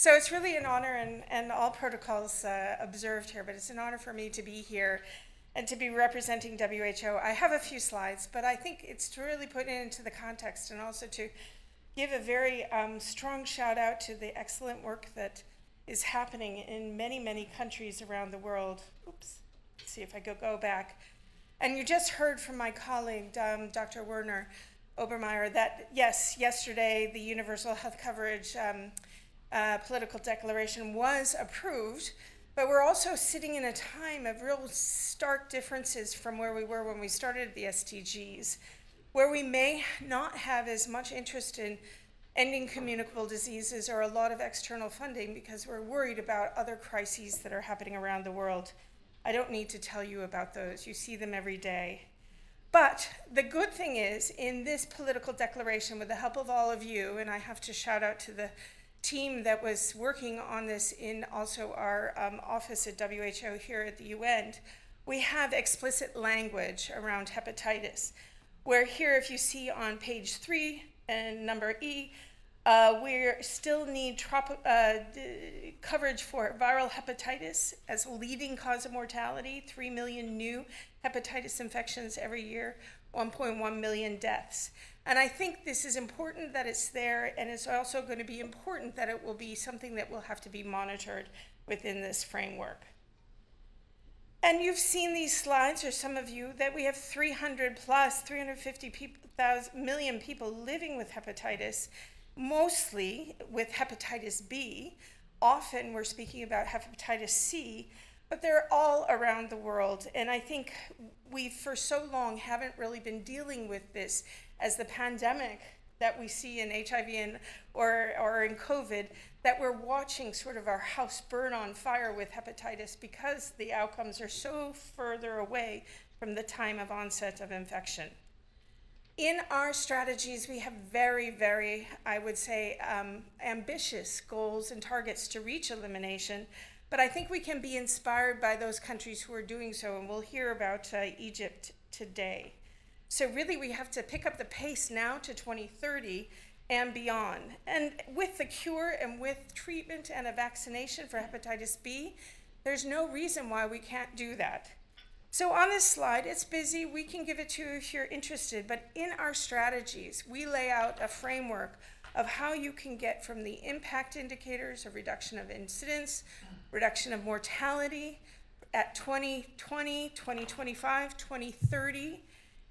So it's really an honor, and all protocols observed here, but it's an honor for me to be here and to be representing WHO. I have a few slides, but I think it's to really put it into the context and also to give a very strong shout out to the excellent work that is happening in many, many countries around the world. Oops, let's see if I go back. And you just heard from my colleague, Dr. Werner Obermeyer, that yes, yesterday the universal health coverage political declaration was approved, but we're also sitting in a time of real stark differences from where we were when we started the SDGs, where we may not have as much interest in ending communicable diseases or a lot of external funding because we're worried about other crises that are happening around the world. I don't need to tell you about those. You see them every day. But the good thing is, in this political declaration, with the help of all of you, and I have to shout out to the team that was working on this in also our office at WHO here at the UN, we have explicit language around hepatitis, where here, if you see on page 3 and number E, we still need coverage for viral hepatitis as a leading cause of mortality, 3 million new hepatitis infections every year, 1.1 million deaths. And I think this is important that it's there, and it's also going to be important that it will be something that will have to be monitored within this framework. And you've seen these slides, or some of you, that we have 350 million people living with hepatitis, mostly with hepatitis B. Often we're speaking about hepatitis C, but they're all around the world. And I think we, for so long, haven't really been dealing with this as the pandemic that we see in HIV or in COVID, that we're watching sort of our house burn on fire with hepatitis because the outcomes are so further away from the time of onset of infection. In our strategies, we have very, very, I would say, ambitious goals and targets to reach elimination, but I think we can be inspired by those countries who are doing so, and we'll hear about Egypt today. So really, we have to pick up the pace now to 2030 and beyond. And with the cure and with treatment and a vaccination for hepatitis B, there's no reason why we can't do that. So on this slide, it's busy. We can give it to you if you're interested, but in our strategies, we lay out a framework of how you can get from the impact indicators of reduction of incidence, reduction of mortality at 2020, 2025, 2030,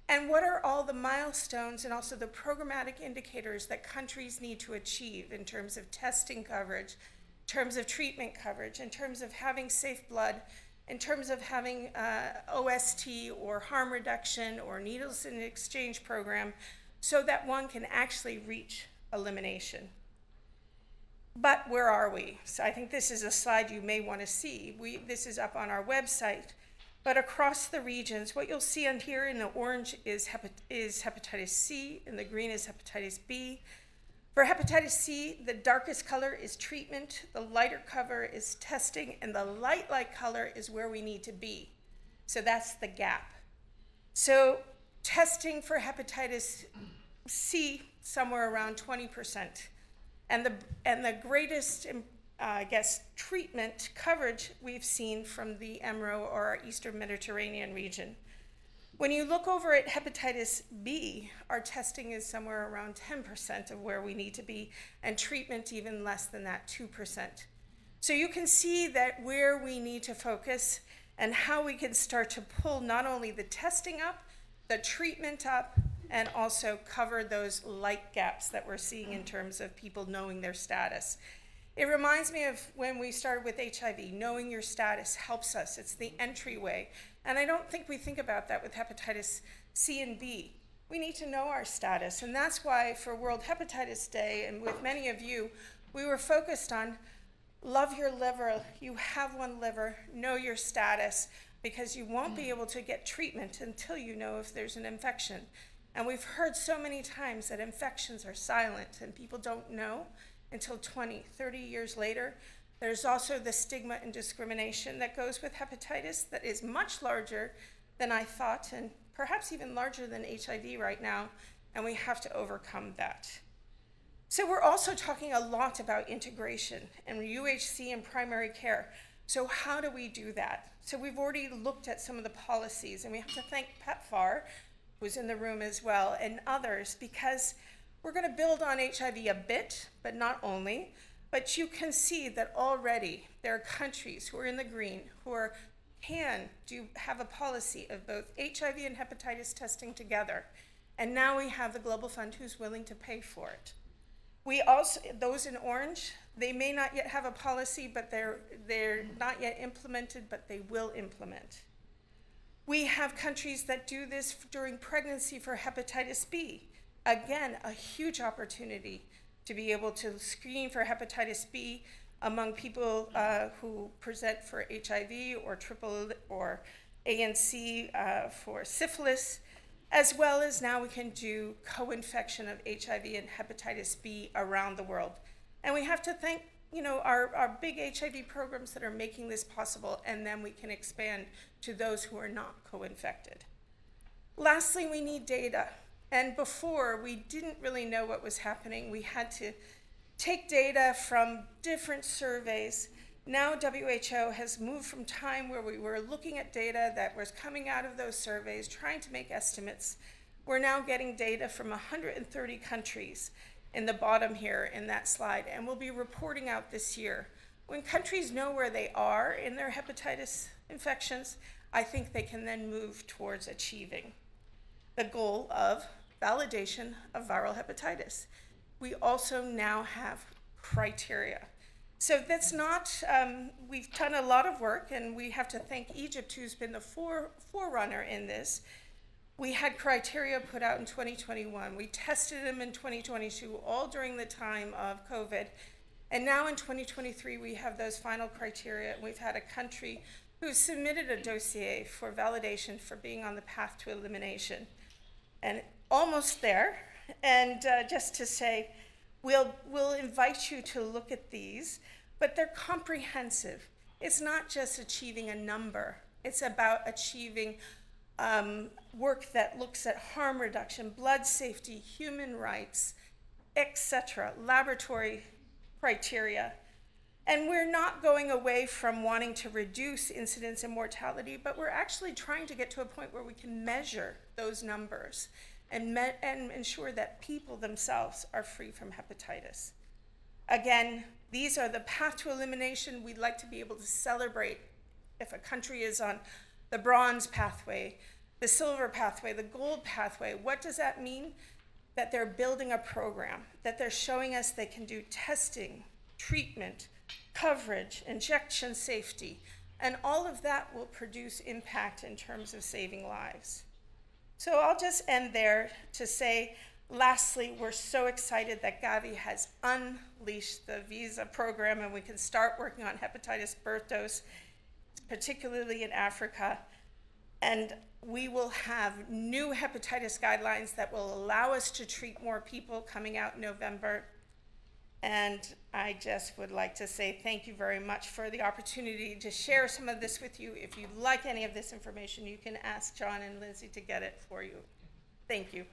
and what are all the milestones and also the programmatic indicators that countries need to achieve in terms of testing coverage, in terms of treatment coverage, in terms of having safe blood, in terms of having OST or harm reduction or needles in exchange program, so that one can actually reach elimination. But where are we? So I think this is a slide you may want to see. This is up on our website. But across the regions, what you'll see on here in the orange is hepatitis C, and the green is hepatitis B. For hepatitis C, the darkest color is treatment, the lighter color is testing, and the light color is where we need to be. So that's the gap. So testing for hepatitis C, somewhere around 20%. And the greatest, I guess, treatment coverage we've seen from the EMRO or our Eastern Mediterranean region. When you look over at hepatitis B, our testing is somewhere around 10% of where we need to be, and treatment even less than that, 2%. So you can see that where we need to focus and how we can start to pull not only the testing up, the treatment up, and also cover those light gaps that we're seeing in terms of people knowing their status. It reminds me of when we started with HIV. Knowing your status helps us. It's the entryway. And I don't think we think about that with hepatitis C and B. We need to know our status. And that's why for World Hepatitis Day, and with many of you, we were focused on love your liver. You have one liver. Know your status, because you won't be able to get treatment until you know if there's an infection. And we've heard so many times that infections are silent and people don't know until 20, 30 years later. There's also the stigma and discrimination that goes with hepatitis that is much larger than I thought, and perhaps even larger than HIV right now, and we have to overcome that. So we're also talking a lot about integration and UHC and primary care. So how do we do that? So we've already looked at some of the policies, and we have to thank PEPFAR, who's in the room as well, and others, because we're going to build on HIV a bit, but not only. But you can see that already there are countries who are in the green who have a policy of both HIV and hepatitis testing together. And now we have the Global Fund who's willing to pay for it. We also, those in orange, they may not yet have a policy, but they're not yet implemented, but they will implement. We have countries that do this during pregnancy for hepatitis B. Again, a huge opportunity to be able to screen for hepatitis B among people who present for HIV or triple or ANC for syphilis, as well as now we can do co-infection of HIV and hepatitis B around the world. And we have to thank our big HIV programs that are making this possible, and then we can expand to those who are not co-infected. Lastly, we need data. And before, we didn't really know what was happening. We had to take data from different surveys. Now WHO has moved from time where we were looking at data that was coming out of those surveys, trying to make estimates. We're now getting data from 130 countries in the bottom here in that slide, and we'll be reporting out this year. When countries know where they are in their hepatitis infections, I think they can then move towards achieving the goal of validation of viral hepatitis. We also now have criteria. So that's not, we've done a lot of work, and we have to thank Egypt, who's been the forerunner in this. We had criteria put out in 2021. We tested them in 2022, all during the time of COVID. And now in 2023, we have those final criteria. We've had a country who submitted a dossier for validation for being on the path to elimination. And almost there. And just to say, we'll invite you to look at these, but they're comprehensive. It's not just achieving a number. It's about achieving work that looks at harm reduction, blood safety, human rights, etc., laboratory criteria. And we're not going away from wanting to reduce incidence and mortality, but we're actually trying to get to a point where we can measure those numbers and ensure that people themselves are free from hepatitis. Again, these are the path to elimination. We'd like to be able to celebrate if a country is on the bronze pathway, the silver pathway, the gold pathway. What does that mean? That they're building a program, that they're showing us they can do testing, treatment, coverage, injection safety, and all of that will produce impact in terms of saving lives. So I'll just end there to say, lastly, we're so excited that Gavi has unleashed the visa program and we can start working on hepatitis birth dose, particularly in Africa. And we will have new hepatitis guidelines that will allow us to treat more people coming out in November. And I just would like to say thank you very much for the opportunity to share some of this with you. If you'd like any of this information, you can ask John and Lindsay to get it for you. Thank you.